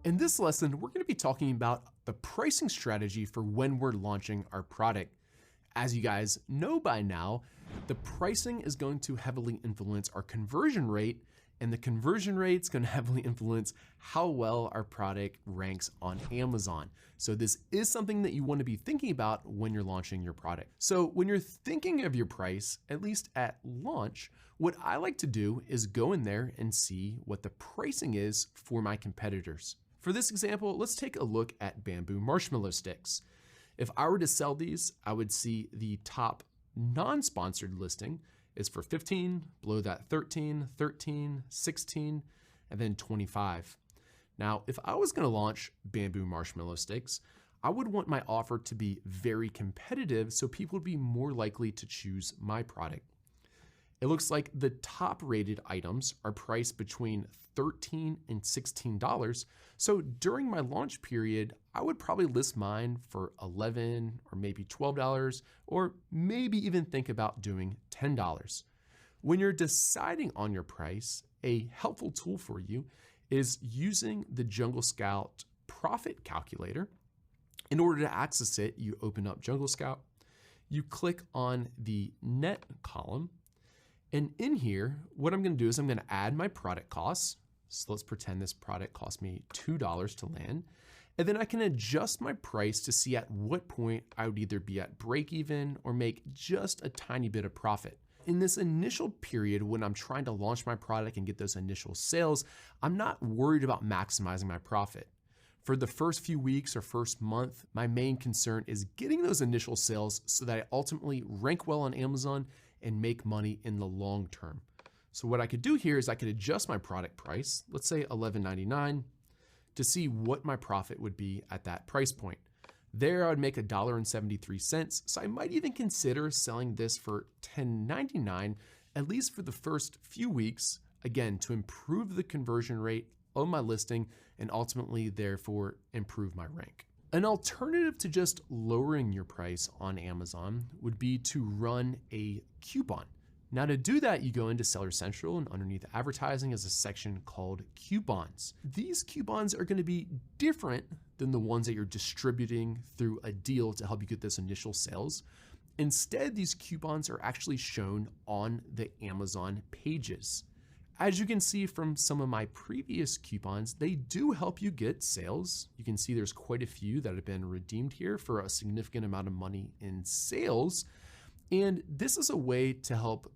In this lesson, we're going to be talking about the pricing strategy for when we're launching our product. As you guys know by now, the pricing is going to heavily influence our conversion rate, and the conversion rate is going to heavily influence how well our product ranks on Amazon. So this is something that you want to be thinking about when you're launching your product. So when you're thinking of your price, at least at launch, what I like to do is go in there and see what the pricing is for my competitors. For this example, let's take a look at bamboo marshmallow sticks. If I were to sell these, I would see the top non-sponsored listing is for 15, below that 13, 13, 16, and then 25. Now, if I was gonna launch bamboo marshmallow sticks, I would want my offer to be very competitive so people would be more likely to choose my product. It looks like the top rated items are priced between $13 and $16. So during my launch period, I would probably list mine for $11 or maybe $12, or maybe even think about doing $10. When you're deciding on your price, a helpful tool for you is using the Jungle Scout profit calculator. In order to access it, you open up Jungle Scout, you click on the net column, and in here, what I'm gonna do is I'm gonna add my product costs. So let's pretend this product cost me $2 to land. And then I can adjust my price to see at what point I would either be at break even or make just a tiny bit of profit. In this initial period, when I'm trying to launch my product and get those initial sales, I'm not worried about maximizing my profit. For the first few weeks or first month, my main concern is getting those initial sales so that I ultimately rank well on Amazon and make money in the long term. So what I could do here is I could adjust my product price, let's say $11.99, to see what my profit would be at that price point. There I would make $1.73, so I might even consider selling this for $10.99, at least for the first few weeks, again, to improve the conversion rate of my listing and ultimately therefore improve my rank. An alternative to just lowering your price on Amazon would be to run a coupon. Now to do that, you go into Seller Central, and underneath advertising is a section called coupons. These coupons are gonna be different than the ones that you're distributing through a deal to help you get those initial sales. Instead, these coupons are actually shown on the Amazon pages. As you can see from some of my previous coupons, they do help you get sales. You can see there's quite a few that have been redeemed here for a significant amount of money in sales. And this is a way to help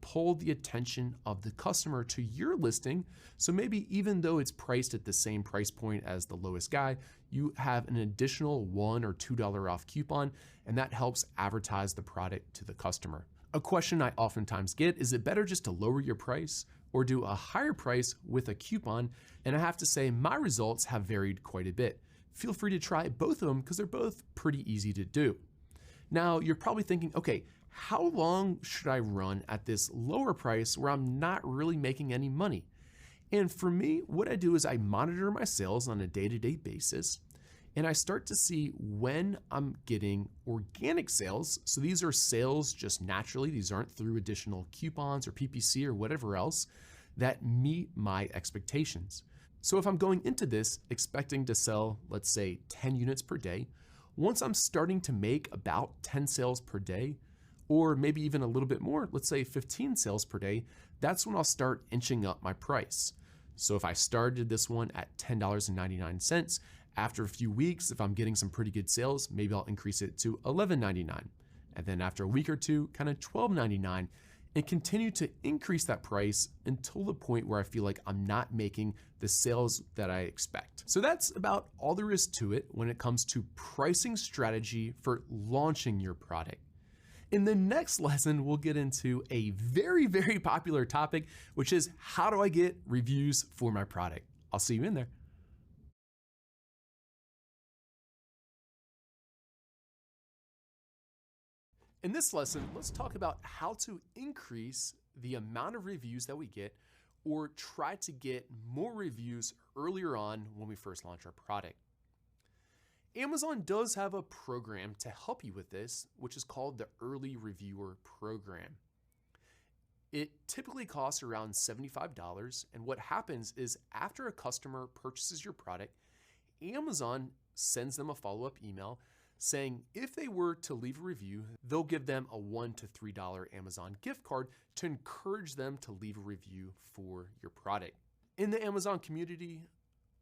pull the attention of the customer to your listing. So maybe even though it's priced at the same price point as the lowest guy, you have an additional $1 or $2 off coupon, and that helps advertise the product to the customer. A question I oftentimes get, is it better just to lower your price or do a higher price with a coupon? And I have to say my results have varied quite a bit. Feel free to try both of them because they're both pretty easy to do. Now you're probably thinking, okay, how long should I run at this lower price where I'm not really making any money? And for me, what I do is I monitor my sales on a day-to-day basis, and I start to see when I'm getting organic sales. So these are sales just naturally. These aren't through additional coupons or PPC or whatever else that meet my expectations. So if I'm going into this expecting to sell, let's say 10 units per day, once I'm starting to make about 10 sales per day, or maybe even a little bit more, let's say 15 sales per day, that's when I'll start inching up my price. So if I started this one at $10.99, after a few weeks, if I'm getting some pretty good sales, maybe I'll increase it to $11.99. And then after a week or two, kind of $12.99, and continue to increase that price until the point where I feel like I'm not making the sales that I expect. So that's about all there is to it when it comes to pricing strategy for launching your product. In the next lesson, we'll get into a very, very popular topic, which is how do I get reviews for my product? I'll see you in there. In this lesson, let's talk about how to increase the amount of reviews that we get, or try to get more reviews earlier on when we first launch our product. Amazon does have a program to help you with this, which is called the Early Reviewer Program. It typically costs around $75, and what happens is after a customer purchases your product, Amazon sends them a follow-up email saying if they were to leave a review, they'll give them a $1 to $3 Amazon gift card to encourage them to leave a review for your product. In the Amazon community,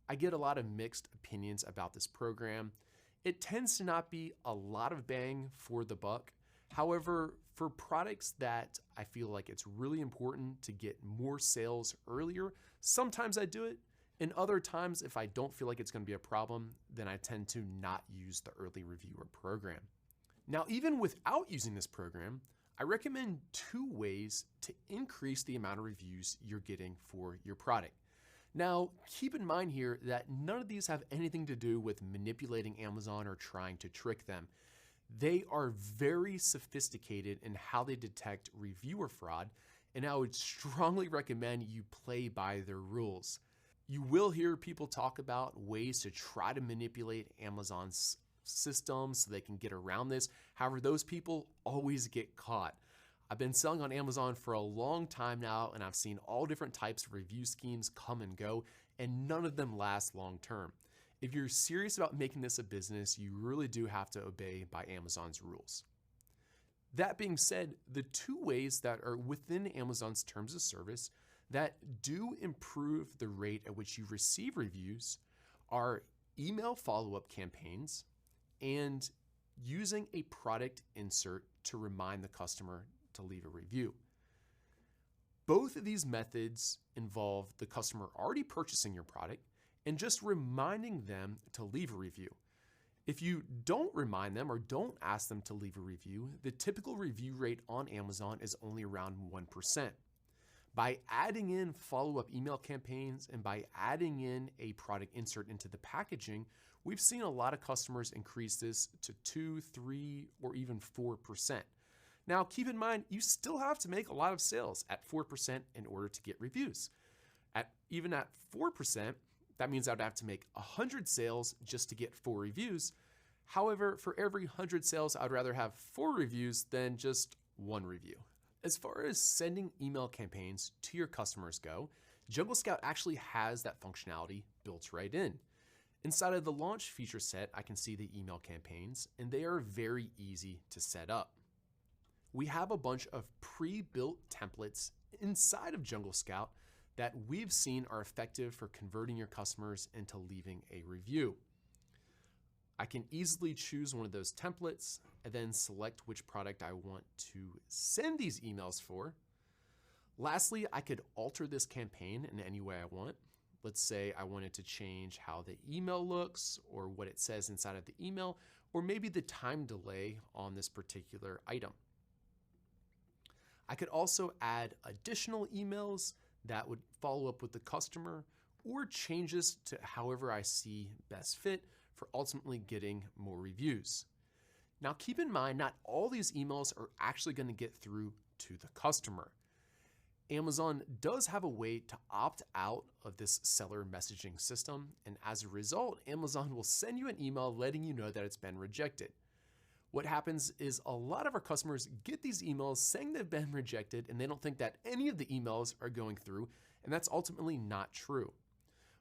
I get a lot of mixed opinions about this program. It tends to not be a lot of bang for the buck. However, for products that I feel like it's really important to get more sales earlier, sometimes I do it. And other times, if I don't feel like it's going to be a problem, then I tend to not use the early reviewer program. Now, even without using this program, I recommend 2 ways to increase the amount of reviews you're getting for your product. Now, keep in mind here that none of these have anything to do with manipulating Amazon or trying to trick them. They are very sophisticated in how they detect reviewer fraud, and I would strongly recommend you play by their rules. You will hear people talk about ways to try to manipulate Amazon's system so they can get around this. However, those people always get caught. I've been selling on Amazon for a long time now, and I've seen all different types of review schemes come and go, and none of them last long term. If you're serious about making this a business, you really do have to obey by Amazon's rules. That being said, the 2 ways that are within Amazon's terms of service that do improve the rate at which you receive reviews are email follow-up campaigns and using a product insert to remind the customer to leave a review. Both of these methods involve the customer already purchasing your product and just reminding them to leave a review. If you don't remind them or don't ask them to leave a review, the typical review rate on Amazon is only around 1%. By adding in follow-up email campaigns and by adding in a product insert into the packaging, we've seen a lot of customers increase this to 2, 3, or even 4%. Now, keep in mind, you still have to make a lot of sales at 4% in order to get reviews. Even at 4%, that means I'd have to make 100 sales just to get 4 reviews. However, for every 100 sales, I'd rather have 4 reviews than just 1 review. As far as sending email campaigns to your customers go, Jungle Scout actually has that functionality built right in. Inside of the launch feature set, I can see the email campaigns, and they are very easy to set up. We have a bunch of pre-built templates inside of Jungle Scout that we've seen are effective for converting your customers into leaving a review. I can easily choose one of those templates and then select which product I want to send these emails for. Lastly, I could alter this campaign in any way I want. Let's say I wanted to change how the email looks or what it says inside of the email, or maybe the time delay on this particular item. I could also add additional emails that would follow up with the customer or changes to however I see best fit for ultimately getting more reviews. Now, keep in mind, not all these emails are actually going to get through to the customer. Amazon does have a way to opt out of this seller messaging system, and as a result, Amazon will send you an email letting you know that it's been rejected. What happens is a lot of our customers get these emails saying they've been rejected, and they don't think that any of the emails are going through, and that's ultimately not true.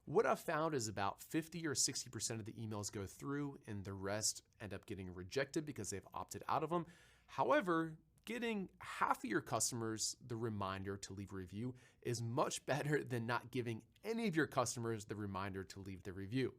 What I've found is about 50 or 60% of the emails go through, and the rest end up getting rejected because they've opted out of them. However, getting half of your customers the reminder to leave a review is much better than not giving any of your customers the reminder to leave the review.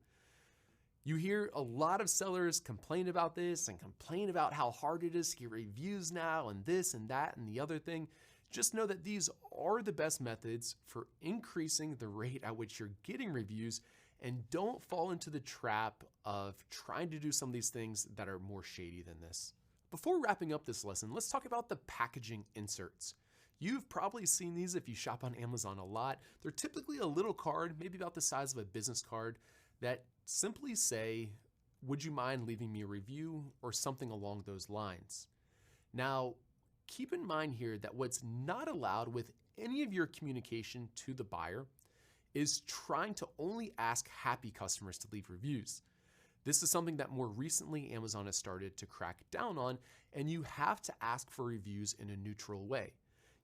You hear a lot of sellers complain about this and complain about how hard it is to get reviews now and this and that and the other thing. Just know that these are the best methods for increasing the rate at which you're getting reviews, and don't fall into the trap of trying to do some of these things that are more shady than this. Before wrapping up this lesson, let's talk about the packaging inserts. You've probably seen these if you shop on Amazon a lot. They're typically a little card, maybe about the size of a business card, that simply say, "Would you mind leaving me a review?" or something along those lines. Now, keep in mind here that what's not allowed with any of your communication to the buyer is trying to only ask happy customers to leave reviews. This is something that more recently Amazon has started to crack down on, and you have to ask for reviews in a neutral way.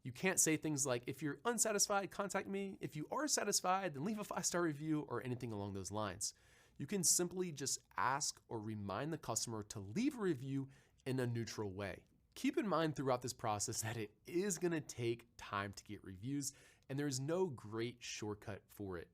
You can't say things like, "If you're unsatisfied, contact me. If you are satisfied, then leave a 5-star review," or anything along those lines. You can simply just ask or remind the customer to leave a review in a neutral way. Keep in mind throughout this process that it is going to take time to get reviews, and there's no great shortcut for it.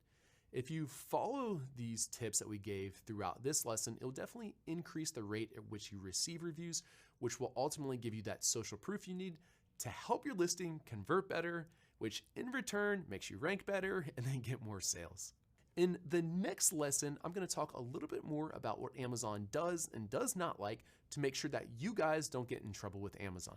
If you follow these tips that we gave throughout this lesson, it'll definitely increase the rate at which you receive reviews, which will ultimately give you that social proof you need to help your listing convert better, which in return makes you rank better and then get more sales. In the next lesson, I'm going to talk a little bit more about what Amazon does and does not like to make sure that you guys don't get in trouble with Amazon.